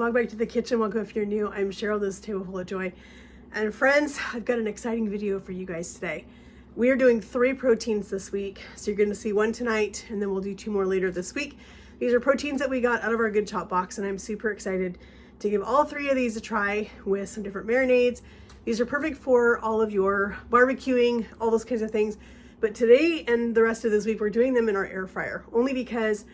welcome back to the kitchen. Welcome if you're new. I'm Cheryl, this is Table Full of Joy. And friends, I've got an exciting video for you guys today. We are doing 3 proteins this week. So you're gonna see 1 tonight and then we'll do 2 more later this week. These are proteins that we got out of our Good Chop box and I'm super excited to give all 3 of these a try with some different marinades. These are perfect for all of your barbecuing, all those kinds of things. But today and the rest of this week, we're doing them in our air fryer, only because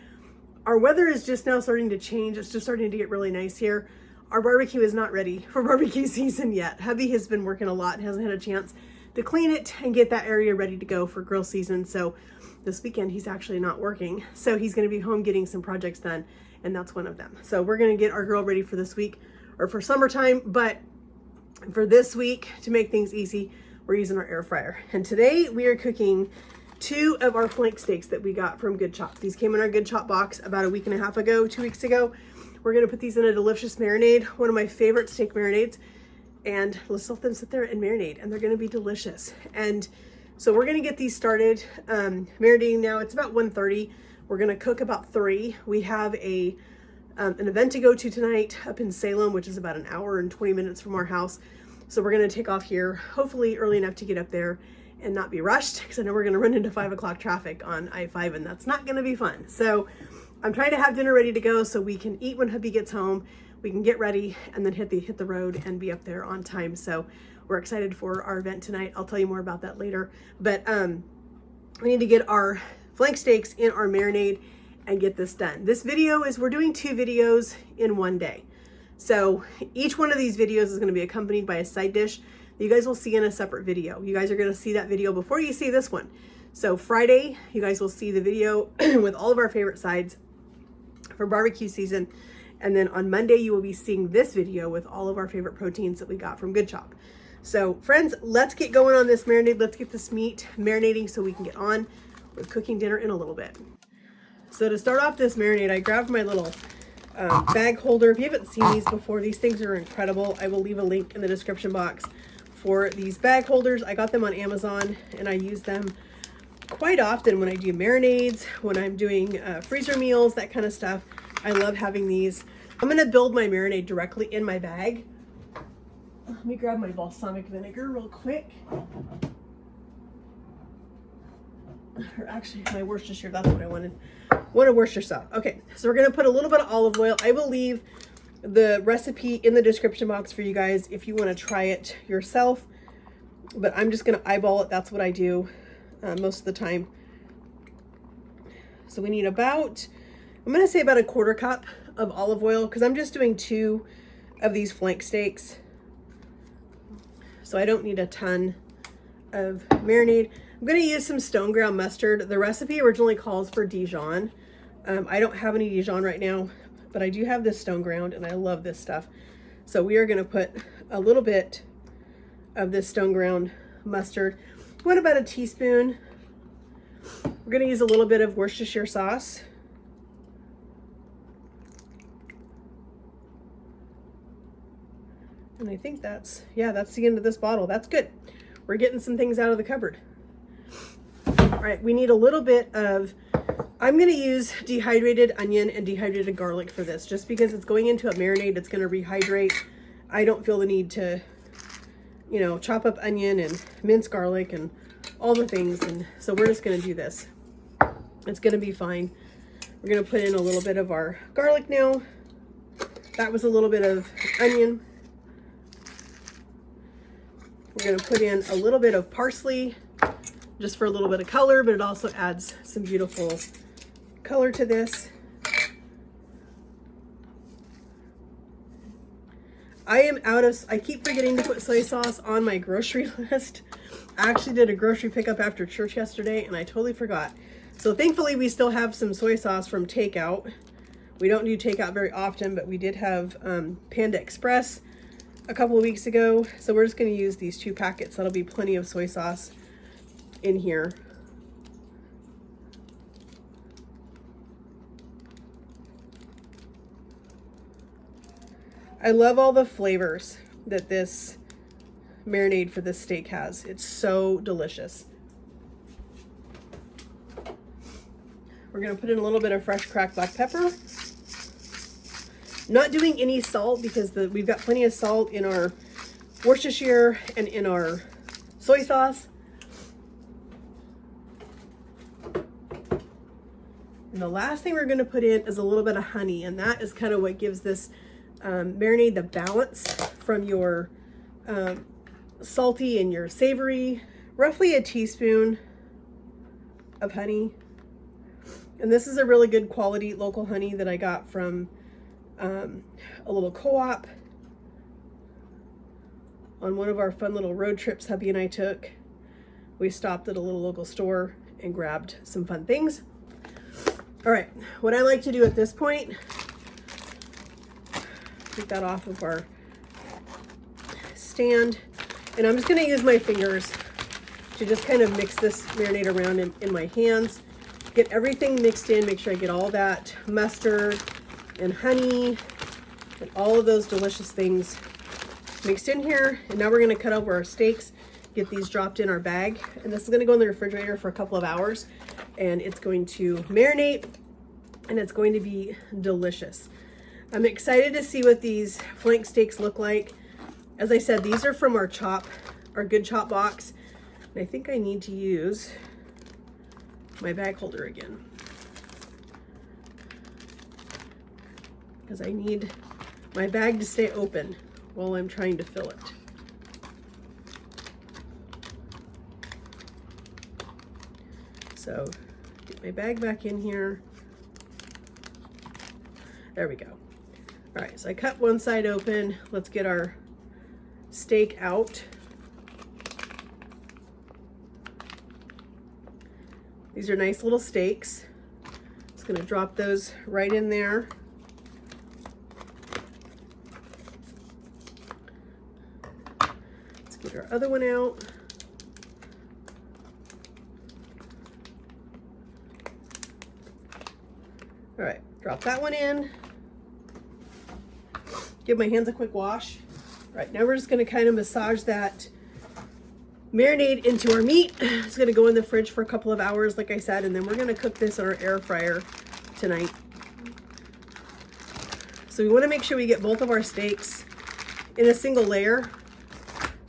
our weather is just now starting to change. It's just starting to get really nice here. Our barbecue is not ready for barbecue season yet. Hubby has been working a lot and hasn't had a chance to clean it and get that area ready to go for grill season. So this weekend he's actually not working. So he's gonna be home getting some projects done, and that's one of them. So we're gonna get our grill ready for this week or for summertime, but for this week, to make things easy, we're using our air fryer. And today we are cooking 2 of our flank steaks that we got from Good Chop. These came in our Good Chop box about a week and a half ago, 2 weeks ago. We're gonna put these in a delicious marinade, one of my favorite steak marinades, and let's let them sit there and marinate, and they're gonna be delicious. And so we're gonna get these started marinating now. It's about 1:30. We're gonna cook about 3. We have an event to go to tonight up in Salem, which is about an hour and 20 minutes from our house. So we're gonna take off here, hopefully early enough to get up there and not be rushed, because I know we're gonna run into 5 o'clock traffic on I-5 and that's not gonna be fun. So I'm trying to have dinner ready to go so we can eat when hubby gets home, we can get ready and then hit the road and be up there on time. So we're excited for our event tonight. I'll tell you more about that later. But we need to get our flank steaks in our marinade and get this done. This video is, we're doing 2 videos in one day. So each one of these videos is gonna be accompanied by a side dish you guys will see in a separate video. You guys are gonna see that video before you see this one. So Friday, you guys will see the video with all of our favorite sides for barbecue season. And then on Monday, you will be seeing this video with all of our favorite proteins that we got from Good Chop. So friends, let's get going on this marinade. Let's get this meat marinating so we can get on with cooking dinner in a little bit. So to start off this marinade, I grabbed my little bag holder. If you haven't seen these before, these things are incredible. I will leave a link in the description box for these bag holders. I got them on Amazon and I use them quite often when I do marinades, when I'm doing freezer meals, that kind of stuff. I love having these. I'm gonna build my marinade directly in my bag. Let me grab my balsamic vinegar real quick. Or actually my Worcestershire, that's what I wanted. One of Worcestershire sauce. Okay, so we're gonna put a little bit of olive oil. I will leave the recipe in the description box for you guys if you want to try it yourself, but I'm just going to eyeball it. That's what I do most of the time. So we need about, I'm going to say about a 1/4 cup of olive oil, because I'm just doing 2 of these flank steaks, so I don't need a ton of marinade. I'm going to use some stone ground mustard. The recipe originally calls for Dijon. I don't have any Dijon right now, but I do have this stone ground and I love this stuff. So we are going to put a little bit of this stone ground mustard. What about a teaspoon? We're going to use a little bit of Worcestershire sauce. And I think that's, yeah, that's the end of this bottle. That's good. We're getting some things out of the cupboard. All right, we need a little bit of, I'm going to use dehydrated onion and dehydrated garlic for this, just because it's going into a marinade. It's going to rehydrate. I don't feel the need to, you know, chop up onion and mince garlic and all the things. And so we're just going to do this. It's going to be fine. We're going to put in a little bit of our garlic now. That was a little bit of onion. We're going to put in a little bit of parsley just for a little bit of color, but it also adds some beautiful color to this. I keep forgetting to put soy sauce on my grocery list. I actually did a grocery pickup after church yesterday and I totally forgot. So thankfully we still have some soy sauce from takeout. We don't do takeout very often, but we did have Panda Express a couple of weeks ago. So we're just going to use these 2 packets. That'll be plenty of soy sauce in here. I love all the flavors that this marinade for this steak has. It's so delicious. We're going to put in a little bit of fresh cracked black pepper. Not doing any salt because we've got plenty of salt in our Worcestershire and in our soy sauce. And the last thing we're going to put in is a little bit of honey, and that is kind of what gives this marinade the balance from your salty and your savory. Roughly a teaspoon of honey. And this is a really good quality local honey that I got from a little co-op on one of our fun little road trips hubby and I took. We stopped at a little local store and grabbed some fun things. All right, what I like to do at this point, take that off of our stand, and I'm just gonna use my fingers to just kind of mix this marinade around in my hands, get everything mixed in, make sure I get all that mustard and honey and all of those delicious things mixed in here. And now we're gonna cut over our steaks, get these dropped in our bag, and this is gonna go in the refrigerator for a couple of hours, and it's going to marinate, and it's going to be delicious. I'm excited to see what these flank steaks look like. As I said, these are from our good chop box. And I think I need to use my bag holder again, because I need my bag to stay open while I'm trying to fill it. So get my bag back in here. There we go. All right, so I cut one side open. Let's get our steak out. These are nice little steaks. Just gonna drop those right in there. Let's get our other one out. All right, drop that one in. Give my hands a quick wash. All right, now we're just gonna kind of massage that marinade into our meat. It's gonna go in the fridge for a couple of hours, like I said, and then we're gonna cook this in our air fryer tonight. So we wanna make sure we get both of our steaks in a single layer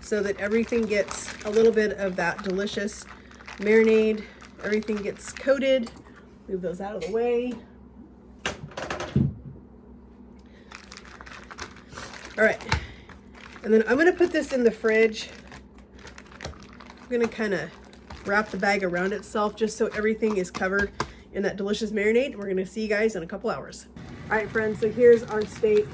so that everything gets a little bit of that delicious marinade. Everything gets coated. Move those out of the way. All right, and then I'm gonna put this in the fridge. I'm gonna kind of wrap the bag around itself just so everything is covered in that delicious marinade. We're gonna see you guys in a couple hours. All right, friends, so here's our steak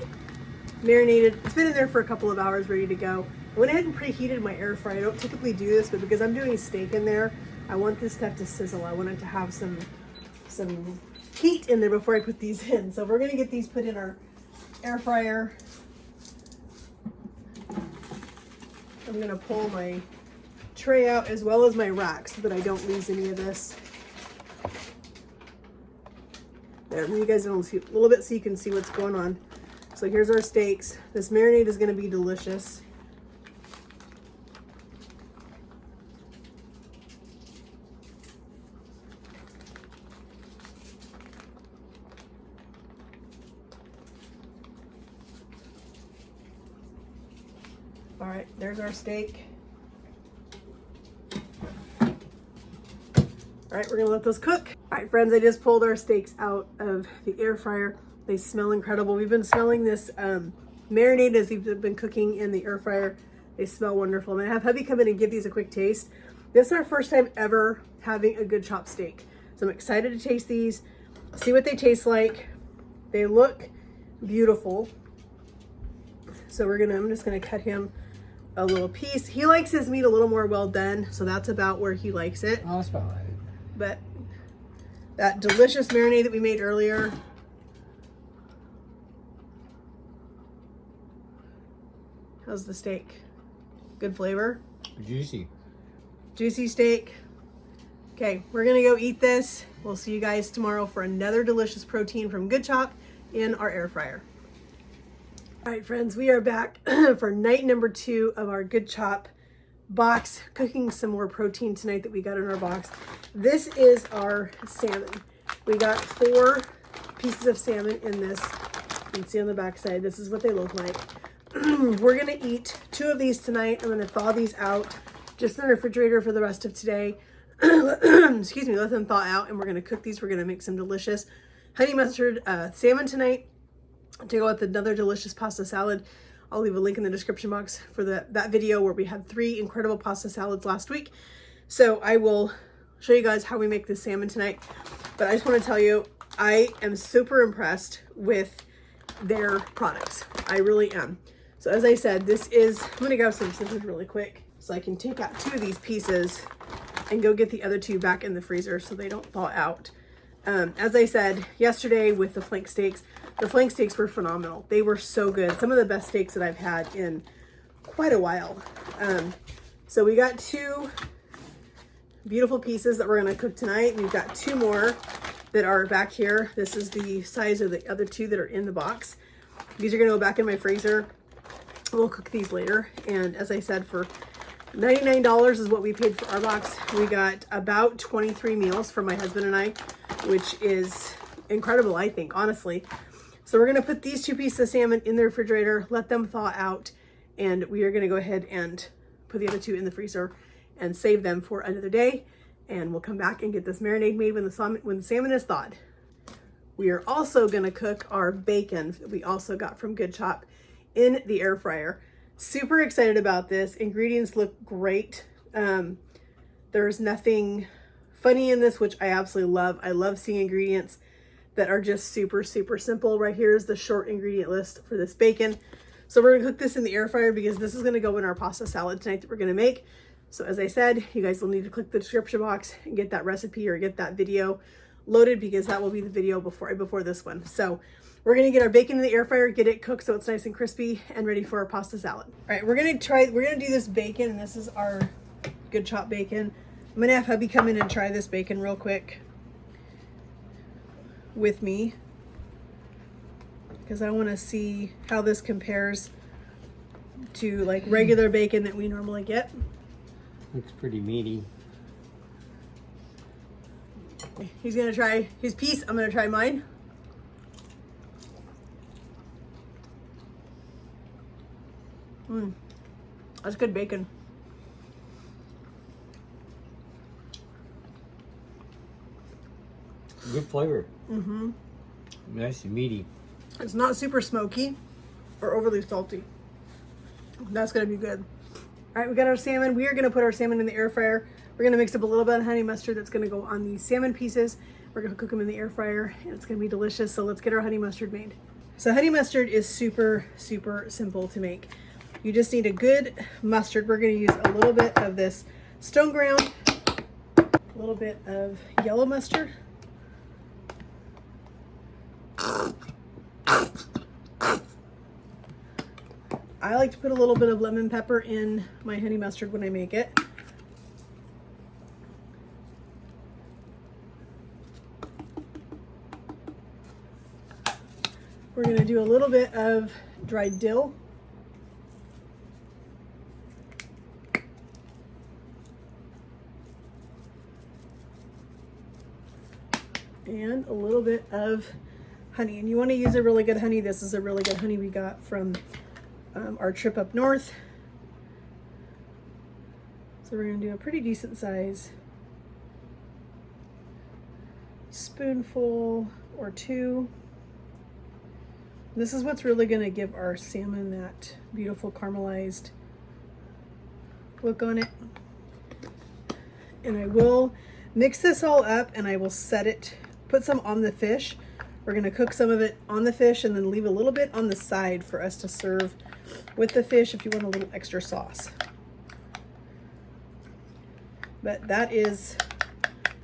marinated. It's been in there for a couple of hours, ready to go. I went ahead and preheated my air fryer. I don't typically do this, but because I'm doing steak in there, I want this stuff to sizzle. I want it to have some heat in there before I put these in. So we're gonna get these put in our air fryer. I'm gonna pull my tray out as well as my rack so that I don't lose any of this. There, you guys don't see a little bit so you can see what's going on. So here's our steaks. This marinade is gonna be delicious. All right, there's our steak. All right, we're gonna let those cook. All right, friends, I just pulled our steaks out of the air fryer. They smell incredible. We've been smelling this marinade as we've been cooking in the air fryer. They smell wonderful. I'm gonna have hubby come in and give these a quick taste. This is our first time ever having a good chopped steak. So I'm excited to taste these, see what they taste like. They look beautiful. So I'm just gonna cut him a little piece. He likes his meat a little more well done, so that's about where he likes it. Oh, that's about right. But that delicious marinade that we made earlier. How's the steak? Good flavor? Juicy. Juicy steak. Okay, we're gonna go eat this. We'll see you guys tomorrow for another delicious protein from Good Chop in our air fryer. All right, friends, we are back for night number 2 of our Good Chop box, cooking some more protein tonight that we got in our box. This is our salmon. We got 4 pieces of salmon in this You can see on the back side, this is what they look like. We're gonna eat 2 of these tonight. I'm gonna thaw these out just in the refrigerator for the rest of today. Excuse me, let them thaw out, and we're gonna cook these. We're gonna make some delicious honey mustard salmon tonight to go with another delicious pasta salad. I'll leave a link in the description box for that video where we had 3 incredible pasta salads last week. So I will show you guys how we make this salmon tonight. But I just want to tell you, I am super impressed with their products. I really am. So as I said, this is, I'm going to grab some scissors really quick so I can take out 2 of these pieces and go get the other 2 back in the freezer so they don't thaw out. As I said yesterday with the flank steaks were phenomenal. They were so good. Some of the best steaks that I've had in quite a while. So we got 2 beautiful pieces that we're going to cook tonight. We've got 2 more that are back here. This is the size of the other 2 that are in the box. These are going to go back in my freezer. We'll cook these later. And as I said, for $99 is what we paid for our box. We got about 23 meals for my husband and I, which is incredible, I think, honestly. So we're going to put these 2 pieces of salmon in the refrigerator, let them thaw out, and we are going to go ahead and put the other 2 in the freezer and save them for another day. And we'll come back and get this marinade made when the salmon is thawed. We are also going to cook our bacon that we also got from Good Chop in the air fryer. Super excited about this. Ingredients look great. There's nothing funny in this, which I absolutely love. I love seeing ingredients that are just super, super simple. Right here is the short ingredient list for this bacon. So we're gonna cook this in the air fryer because this is gonna go in our pasta salad tonight that we're gonna make. So as I said, you guys will need to click the description box and get that recipe or get that video loaded because that will be the video before this one. So we're gonna get our bacon in the air fryer, get it cooked so it's nice and crispy and ready for our pasta salad. All right, we're gonna do this bacon, and this is our Good Chop bacon. I'm gonna have hubby come in and try this bacon real quick with me because I want to see how this compares to like regular bacon that we normally get. Looks pretty meaty. He's gonna try his piece. I'm gonna try mine. That's good bacon. Good flavor. Nice and meaty. It's not super smoky or overly salty. That's gonna be good. All right, we got our salmon. We are gonna put our salmon in the air fryer. We're gonna mix up a little bit of honey mustard that's gonna go on these salmon pieces. We're gonna cook them in the air fryer and it's gonna be delicious. So let's get our honey mustard made. So honey mustard is super, super simple to make. You just need a good mustard. We're gonna use a little bit of this stone ground, a little bit of yellow mustard, I like to put a little bit of lemon pepper in my honey mustard when I make it. We're going to do a little bit of dried dill. And a little bit of honey. And you want to use a really good honey. This is a really good honey we got from our trip up north. So we're going to do a pretty decent size spoonful or 2. This is what's really going to give our salmon that beautiful caramelized look on it. And I will mix this all up and I will set it, put some on the fish. We're going to cook some of it on the fish and then leave a little bit on the side for us to serve with the fish if you want a little extra sauce. But that is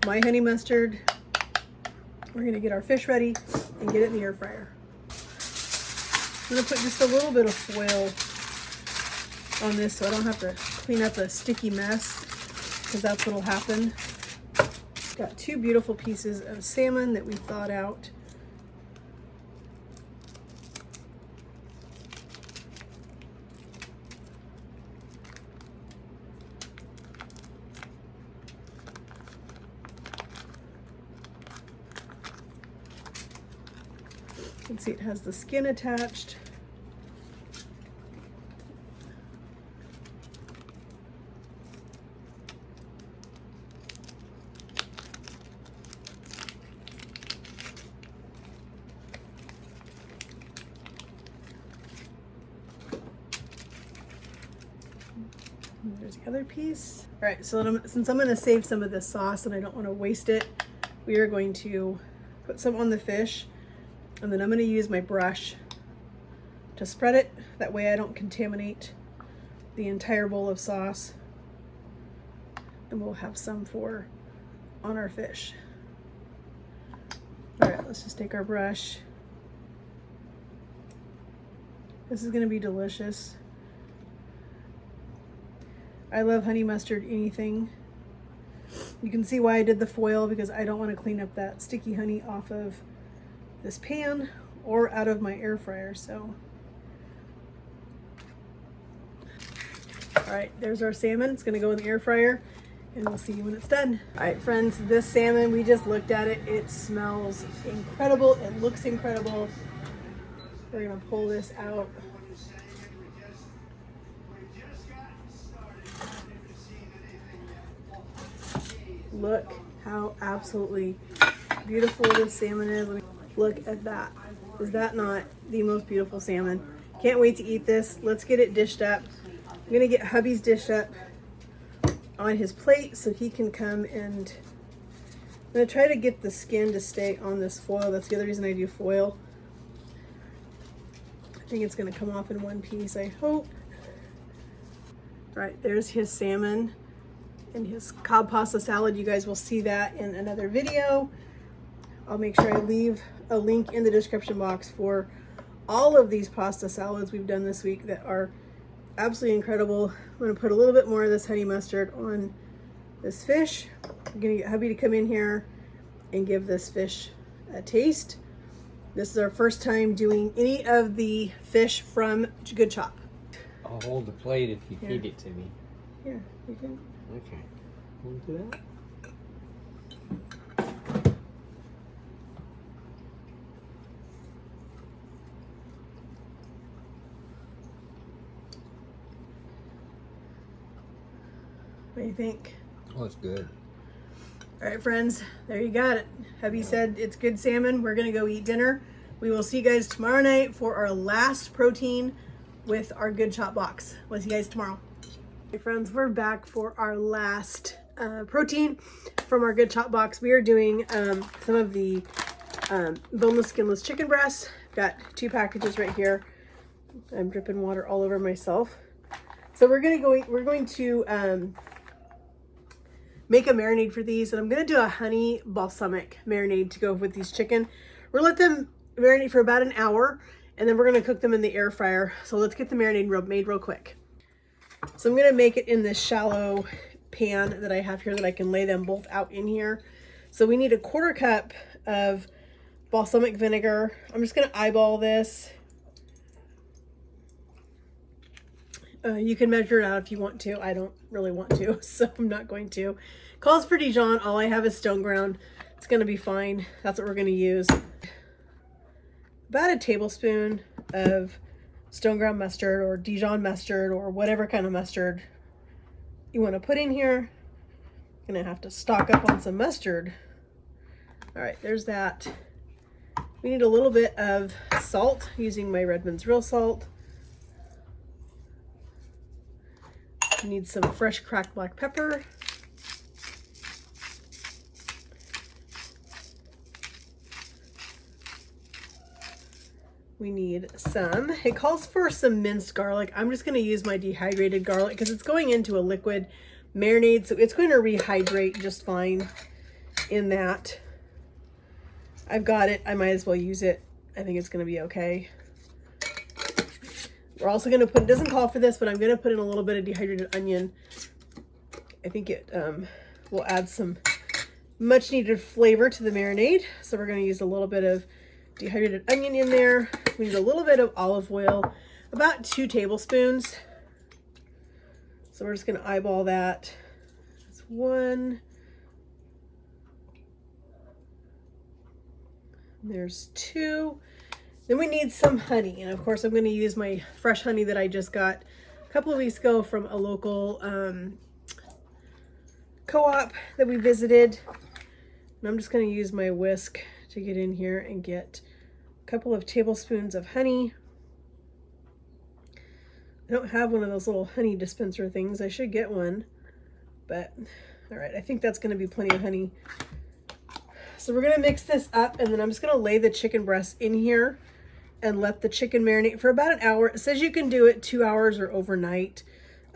my honey mustard. We're going to get our fish ready and get it in the air fryer. I'm going to put just a little bit of foil on this so I don't have to clean up a sticky mess, because that's what will happen. Got 2 beautiful pieces of salmon that we thawed out. can see it has the skin attached. There's the other piece. All right, so since I'm going to save some of this sauce and I don't want to waste it, we are going to put some on the fish, and then I'm going to use my brush to spread it. That way I don't contaminate the entire bowl of sauce, and we'll have some on our fish. All right, let's just take our brush. This is going to be delicious. I love honey mustard anything. You can see why I did the foil, because I don't want to clean up that sticky honey off of this pan or out of my air fryer. So, all right, there's our salmon. It's gonna go in the air fryer and we'll see you when it's done. All right, friends, this salmon, we just looked at it. It smells incredible. It looks incredible. We're gonna pull this out. Look how absolutely beautiful this salmon is. Look at that. Is that not the most beautiful salmon? Can't wait to eat this. Let's get it dished up. I'm gonna get hubby's dish up on his plate so he can come, and I'm gonna try to get the skin to stay on this foil. That's the other reason I do foil. I think it's gonna come off in one piece, I hope. All right, there's his salmon and his cob pasta salad. You guys will see that in another video. I'll make sure I leave a link in the description box for all of these pasta salads we've done this week that are absolutely incredible. I'm gonna put a little bit more of this honey mustard on this fish. I'm gonna get hubby to come in here and give this fish a taste. This is our first time doing any of the fish from Good Chop. I'll hold the plate if you feed it to me. Here, you can. Okay. Want to do that? What do you think? Oh, it's good. All right, friends, there you got it. Hubby said it's good salmon. We're gonna go eat dinner. We will see you guys tomorrow night for our last protein with our Good Chop box. We'll see you guys tomorrow. Hey friends, we're back for our last protein from our Good Chop box. We are doing some of the boneless, skinless chicken breasts. Got 2 packages right here. I'm dripping water all over myself. So we're going to make a marinade for these, and I'm going to do a honey balsamic marinade to go with these chicken. We're going to let them marinate for about an hour, and then we're going to cook them in the air fryer. So let's get the marinade made real quick. So I'm going to make it in this shallow pan that I have here that I can lay them both out in here. So we need a 1/4 cup of balsamic vinegar. I'm just going to eyeball this. You can measure it out if you want to. I don't really want to, so I'm not going to. Calls for Dijon. All I have is stone ground. It's going to be fine. That's what we're going to use. About a tablespoon of stone ground mustard or Dijon mustard or whatever kind of mustard you want to put in here. I'm going to have to stock up on some mustard. All right, there's that. We need a little bit of salt, using my Redmond's real salt. We need some fresh cracked black pepper. We need some, it calls for some minced garlic. I'm just going to use my dehydrated garlic because it's going into a liquid marinade, so it's going to rehydrate just fine in that. I've got it. I might as well use it. I think it's going to be okay. We're also going to put, it doesn't call for this, but I'm going to put in a little bit of dehydrated onion. I think it will add some much needed flavor to the marinade. So we're going to use a little bit of dehydrated onion in there. We need a little bit of olive oil, about 2 tablespoons. So we're just going to eyeball that. That's 1. There's 2. Then we need some honey. And of course, I'm going to use my fresh honey that I just got a couple of weeks ago from a local co-op that we visited. And I'm just going to use my whisk to get in here and get a couple of tablespoons of honey. I don't have one of those little honey dispenser things. I should get one, but all right, I think that's going to be plenty of honey. So we're going to mix this up, and then I'm just going to lay the chicken breast in here and let the chicken marinate for about an hour. It says you can do it 2 hours or overnight.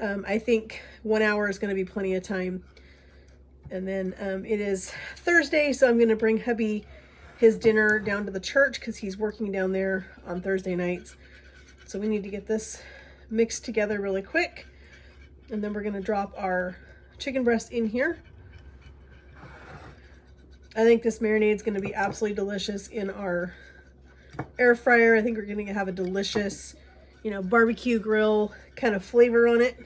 I think 1 hour is going to be plenty of time. And then it is Thursday, so I'm going to bring hubby his dinner down to the church because he's working down there on Thursday nights. So we need to get this mixed together really quick, and then we're going to drop our chicken breast in here. I think this marinade is going to be absolutely delicious in our air fryer. I think we're going to have a delicious, you know, barbecue grill kind of flavor on it.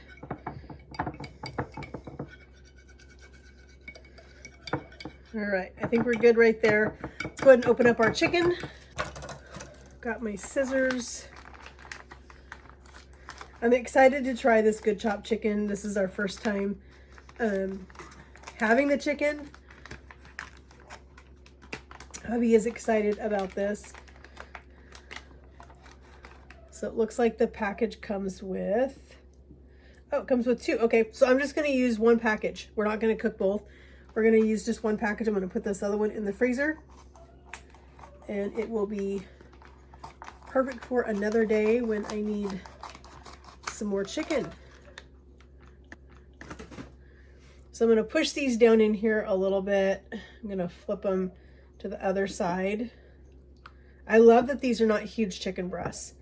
All right, I think we're good right there. Let's go ahead and open up our chicken. Got my scissors. I'm excited to try this Good Chop chicken. This is our first time having the chicken. Hubby is excited about this. So it looks like the package comes with, oh, it comes with 2. Okay, so I'm just going to use 1 package. We're not going to cook both. We're going to use just 1 package. I'm going to put this other one in the freezer, and it will be perfect for another day when I need some more chicken. So I'm going to push these down in here a little bit. I'm going to flip them to the other side. I love that these are not huge chicken breasts.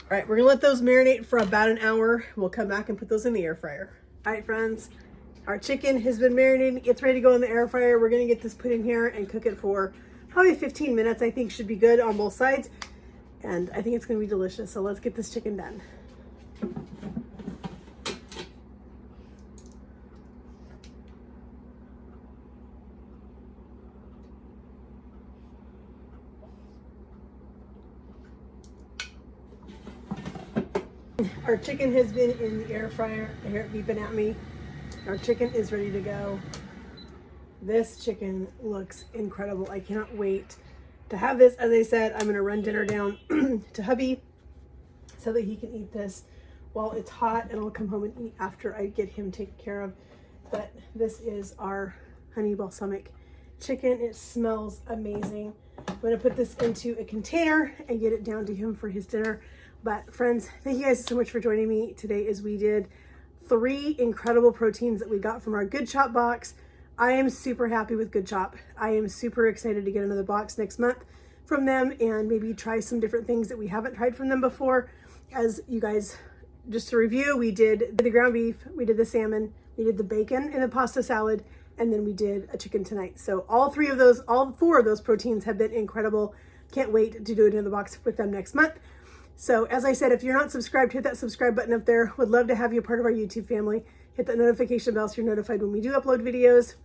All right, we're going to let those marinate for about an hour. We'll come back and put those in the air fryer. All right, friends, our chicken has been marinating. It's ready to go in the air fryer. We're going to get this put in here and cook it for probably 15 minutes. I think should be good on both sides. And I think it's going to be delicious. So let's get this chicken done. Our chicken has been in the air fryer. I hear it beeping at me. Our chicken is ready to go. This chicken looks incredible. I cannot wait to have this. As I said, I'm going to run dinner down to hubby so that he can eat this while it's hot, and I'll come home and eat after I get him taken care of. But this is our honey balsamic chicken. It smells amazing. I'm going to put this into a container and get it down to him for his dinner. But friends, thank you guys so much for joining me today as we did 3 incredible proteins that we got from our Good Chop box. I am super happy with Good Chop. I am super excited to get another box next month from them and maybe try some different things that we haven't tried from them before. As you guys, just to review, we did the ground beef, we did the salmon, we did the bacon and the pasta salad, and then we did a chicken tonight. So all 4 of those proteins have been incredible. Can't wait to do another box with them next month. So as I said, if you're not subscribed, hit that subscribe button up there. Would love to have you a part of our YouTube family. Hit that notification bell so you're notified when we do upload videos.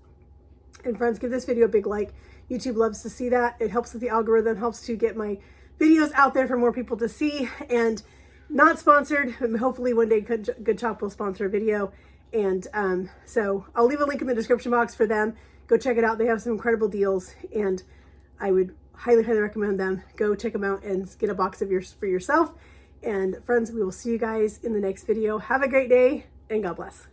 And friends, give this video a big like. YouTube loves to see that. It helps with the algorithm, helps to get my videos out there for more people to see. And not sponsored, hopefully one day Good Chop will sponsor a video. And so I'll leave a link in the description box for them. Go check it out. They have some incredible deals, and I would highly recommend them. Go check them out and get a box of yours for yourself. And friends, we will see you guys in the next video. Have a great day, and God bless.